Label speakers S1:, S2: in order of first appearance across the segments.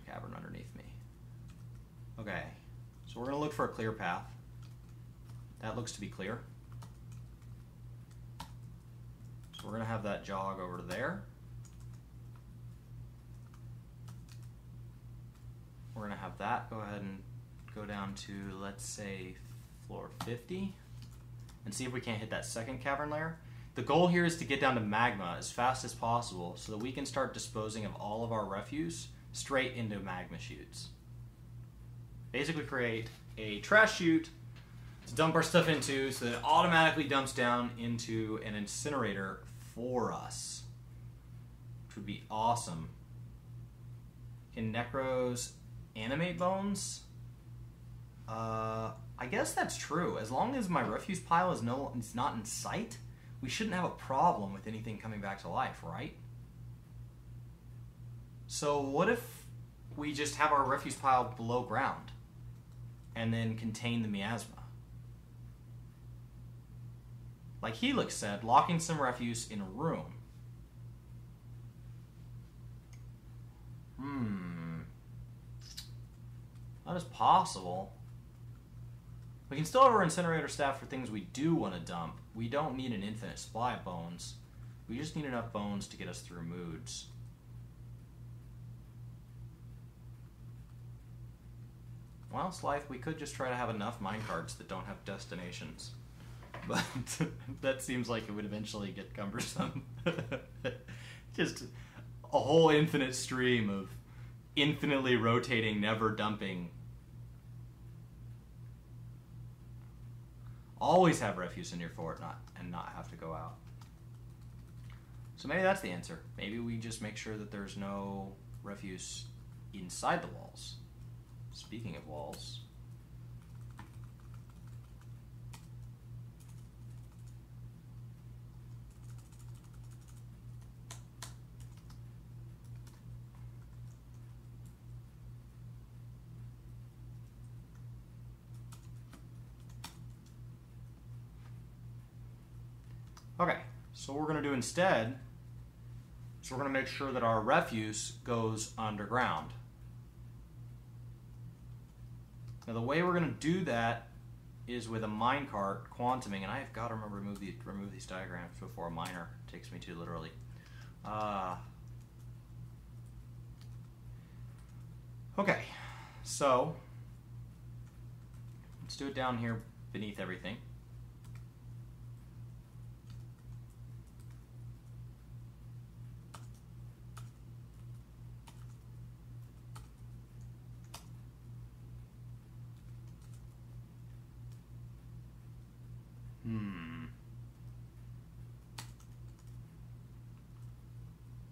S1: cavern underneath me. Okay, so we're going to look for a clear path. That looks to be clear. So we're going to have that jog over to there. We're going to have that go ahead and go down to, let's say, floor 50. And see if we can't hit that second cavern layer. The goal here is to get down to magma as fast as possible so that we can start disposing of all of our refuse straight into magma chutes. Basically create a trash chute to dump our stuff into so that it automatically dumps down into an incinerator for us, which would be awesome. Can Necros animate bones? I guess that's true. As long as my refuse pile is not in sight, we shouldn't have a problem with anything coming back to life, right? So what if we just have our refuse pile below ground and then contain the miasma? Like Helix said, locking some refuse in a room. That is possible. We can still have our incinerator staff for things we do want to dump. We don't need an infinite supply of bones. We just need enough bones to get us through moods. Well, it's life. We could just try to have enough minecarts that don't have destinations. But that seems like it would eventually get cumbersome. Just a whole infinite stream of infinitely rotating, never dumping. Always have refuse in your fort and not have to go out. So maybe that's the answer. Maybe we just make sure that there's no refuse inside the walls. Speaking of walls. Okay, so what we're going to do instead is we're going to make sure that our refuse goes underground. Now the way we're going to do that is with a minecart quantuming, and I've got to remember to remove these diagrams before a miner takes me too literally. Okay, so let's do it down here beneath everything.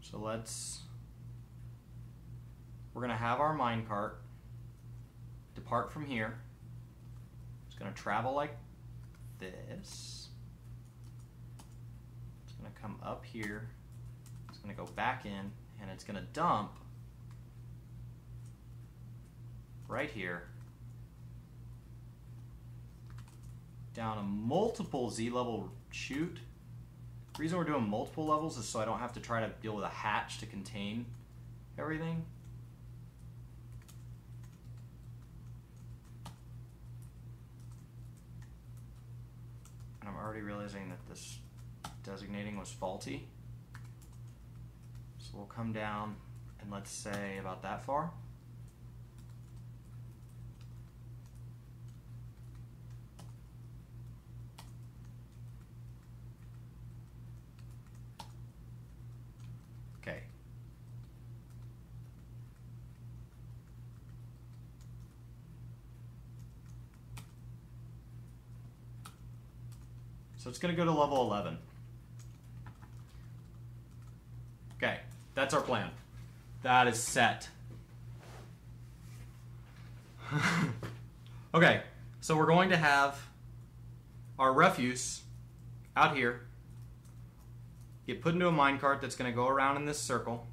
S1: So we're going to have our minecart depart from here. It's going to travel like this. It's going to come up here. It's going to go back in, and it's going to dump right here down a multiple Z-level chute. The reason we're doing multiple levels is so I don't have to try to deal with a hatch to contain everything. And I'm already realizing that this designating was faulty. So we'll come down and let's say about that far. Okay. So it's going to go to level 11. Okay, that's our plan. That is set. Okay, so we're going to have our refuse out here get put into a minecart that's going to go around in this circle.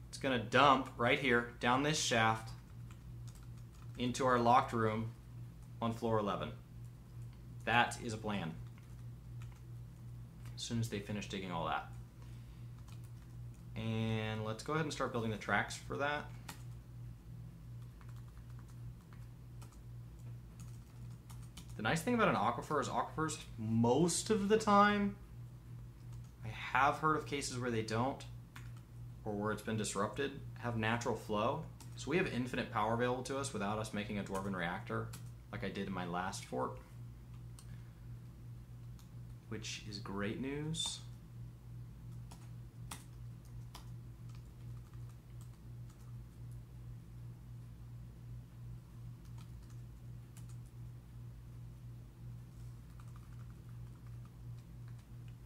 S1: It's going to dump right here down this shaft into our locked room on floor 11. That is a plan. As soon as they finish digging all that. And let's go ahead and start building the tracks for that. The nice thing about an aquifer is aquifers, most of the time, I have heard of cases where they don't, or where it's been disrupted, have natural flow. So we have infinite power available to us without us making a dwarven reactor, like I did in my last fort, which is great news.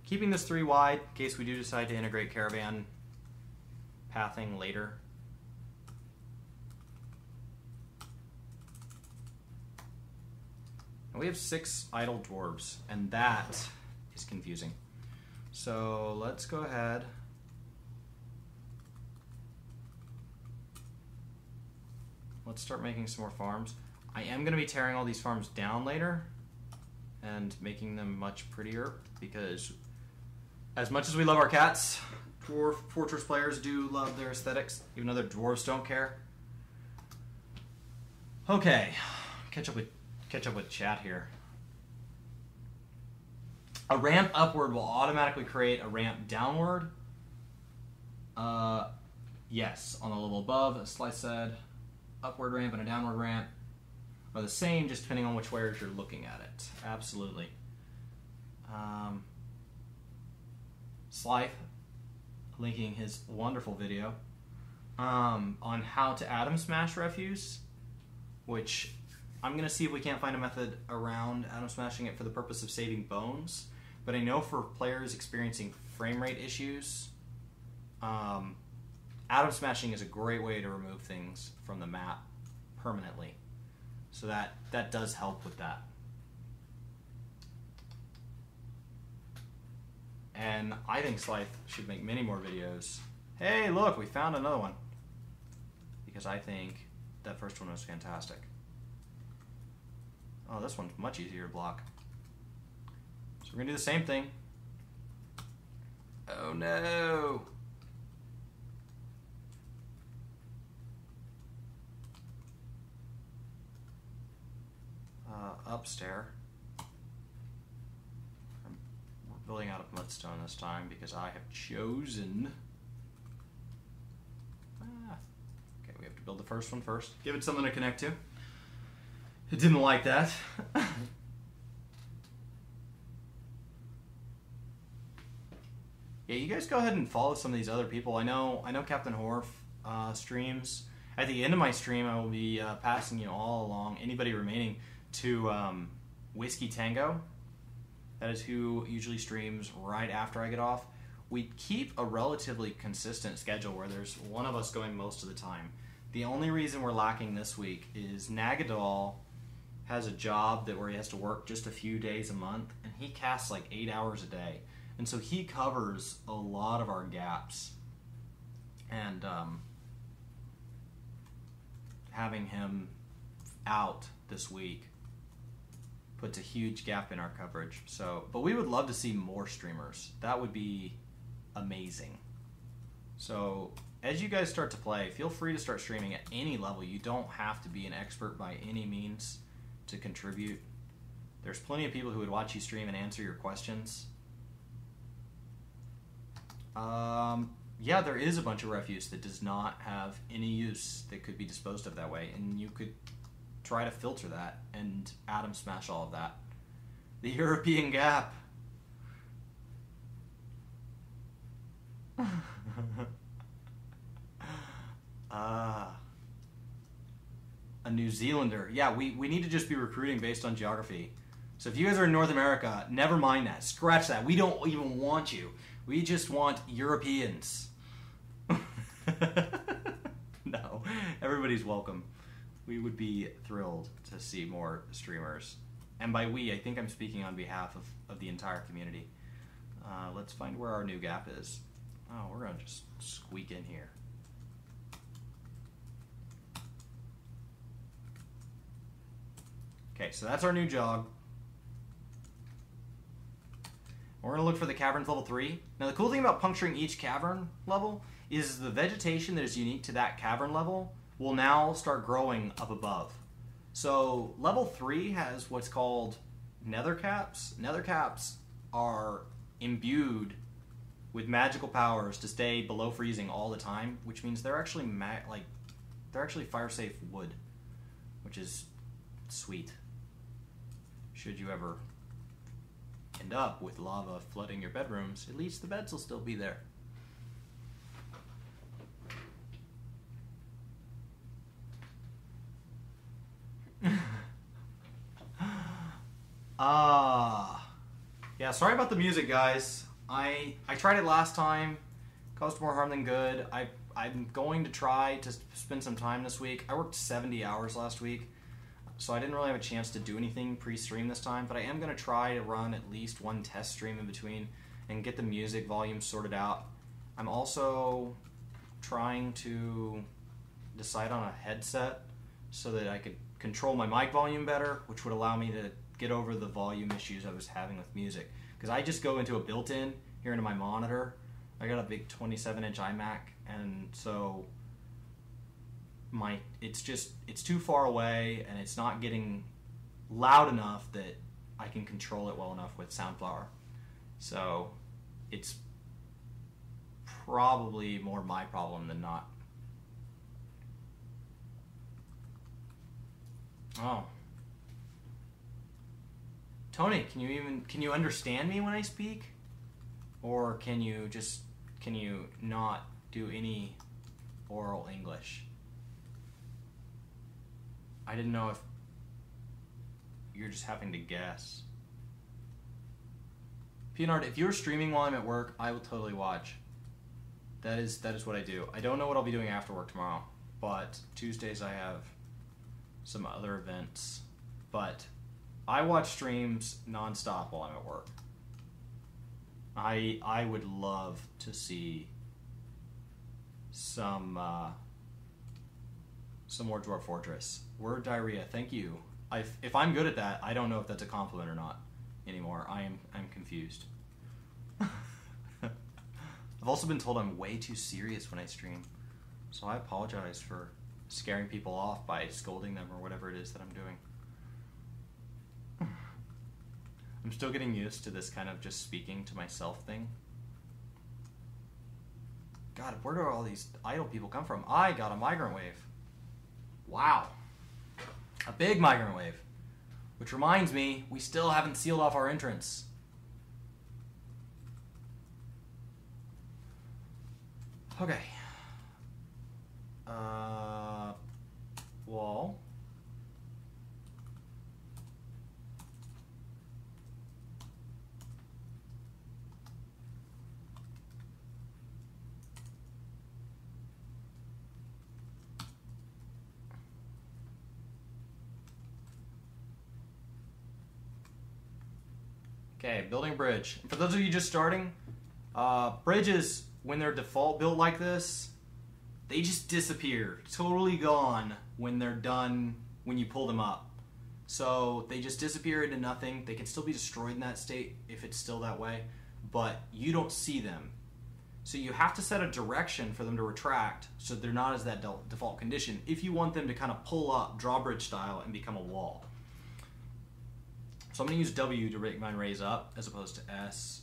S1: Keeping this 3 wide in case we do decide to integrate caravan pathing later. And we have 6 idle dwarves, and that is confusing. So let's go ahead. Let's start making some more farms. I am going to be tearing all these farms down later and making them much prettier, because as much as we love our cats, Dwarf Fortress players do love their aesthetics, even though their dwarves don't care. Okay, catch up with chat here. A ramp upward will automatically create a ramp downward. Yes, on the level above, as Slice said, upward ramp and a downward ramp are the same, just depending on which way you're looking at it. Absolutely. Slife linking his wonderful video on how to atom smash refuse, which I'm going to see if we can't find a method around atom smashing it for the purpose of saving bones. But I know for players experiencing frame rate issues, atom smashing is a great way to remove things from the map permanently. So that does help with that. And I think Slife should make many more videos. Hey, look, we found another one. Because I think that first one was fantastic. Oh, this one's much easier to block. So we're going to do the same thing. Oh, no. Upstairs. We're building out of mudstone this time because I have chosen... Okay, we have to build the first one first. Give it something to connect to. It didn't like that. Yeah, you guys go ahead and follow some of these other people. I know Captain Horf streams. At the end of my stream, I will be passing you all along, anybody remaining, to Whiskey Tango. That is who usually streams right after I get off. We keep a relatively consistent schedule where there's one of us going most of the time. The only reason we're lacking this week is Nagadal has a job where he has to work just a few days a month, and he casts like 8 hours a day. And so he covers a lot of our gaps. And having him out this week puts a huge gap in our coverage. So, but we would love to see more streamers. That would be amazing. So as you guys start to play, feel free to start streaming at any level. You don't have to be an expert by any means to contribute. There's plenty of people who would watch you stream and answer your questions. Yeah, there is a bunch of refuse that does not have any use that could be disposed of that way, and you could try to filter that and atom smash all of that. The European gap. A New Zealander. Yeah, we need to just be recruiting based on geography. So if you guys are in North America, never mind that. Scratch that. We don't even want you. We just want Europeans. No, everybody's welcome. We would be thrilled to see more streamers. And by we, I think I'm speaking on behalf of the entire community. Let's find where our new gap is. Oh, we're going to just squeak in here. Okay, so that's our new jog. We're going to look for the caverns level 3. Now the cool thing about puncturing each cavern level is the vegetation that is unique to that cavern level will now start growing up above. So level 3 has what's called nether caps. Nether caps are imbued with magical powers to stay below freezing all the time, which means they're actually they're actually fire safe wood, which is sweet. Should you ever end up with lava flooding your bedrooms, at least the beds will still be there. Yeah, sorry about the music, guys. I tried it last time, caused more harm than good. I'm going to try to spend some time this week. I worked 70 hours last week, so I didn't really have a chance to do anything pre-stream this time, but I am going to try to run at least one test stream in between and get the music volume sorted out. I'm also trying to decide on a headset so that I could control my mic volume better, which would allow me to get over the volume issues I was having with music. Because I just go into a built-in here into my monitor. I got a big 27-inch iMac, and so it's too far away, and it's not getting loud enough that I can control it well enough with Soundflower. So it's probably more my problem than not. Oh. Tony, can you understand me when I speak? Or can you not do any oral English? I didn't know if you're just having to guess. Peanut, if you're streaming while I'm at work, I will totally watch. That is what I do. I don't know what I'll be doing after work tomorrow, but Tuesdays I have some other events. But I watch streams nonstop while I'm at work. I would love to see some more Dwarf Fortress. Word diarrhea, thank you. If I'm good at that, I don't know if that's a compliment or not anymore. I'm confused. I've also been told I'm way too serious when I stream, so I apologize for scaring people off by scolding them or whatever it is that I'm doing. I'm still getting used to this kind of just speaking to myself thing. God, where do all these idle people come from? I got a migrant wave. Wow. A big migrant wave. Which reminds me, we still haven't sealed off our entrance. Okay. Wall. Okay, building a bridge. For those of you just starting, bridges, when they're default built like this, they just disappear. Totally gone when they're done, when you pull them up. So they just disappear into nothing. They can still be destroyed in that state if it's still that way, but you don't see them. So you have to set a direction for them to retract so they're not as that default condition if you want them to kind of pull up drawbridge style and become a wall. So I'm going to use W to make mine raise up as opposed to S.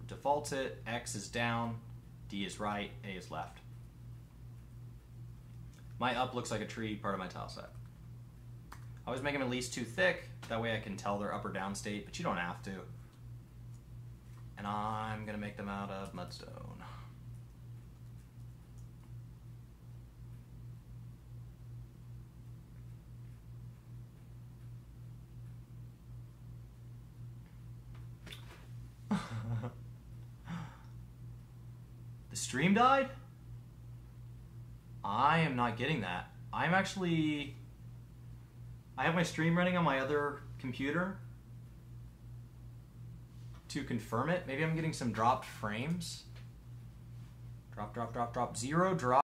S1: Defaults it, X is down, D is right, A is left. My up looks like a tree, part of my tile set. I always make them at least too thick, that way I can tell their up or down state, but you don't have to. And I'm going to make them out of mudstone. The stream died? I am not getting that. I have my stream running on my other computer to confirm it. Maybe I'm getting some dropped frames. Drop. Zero drop.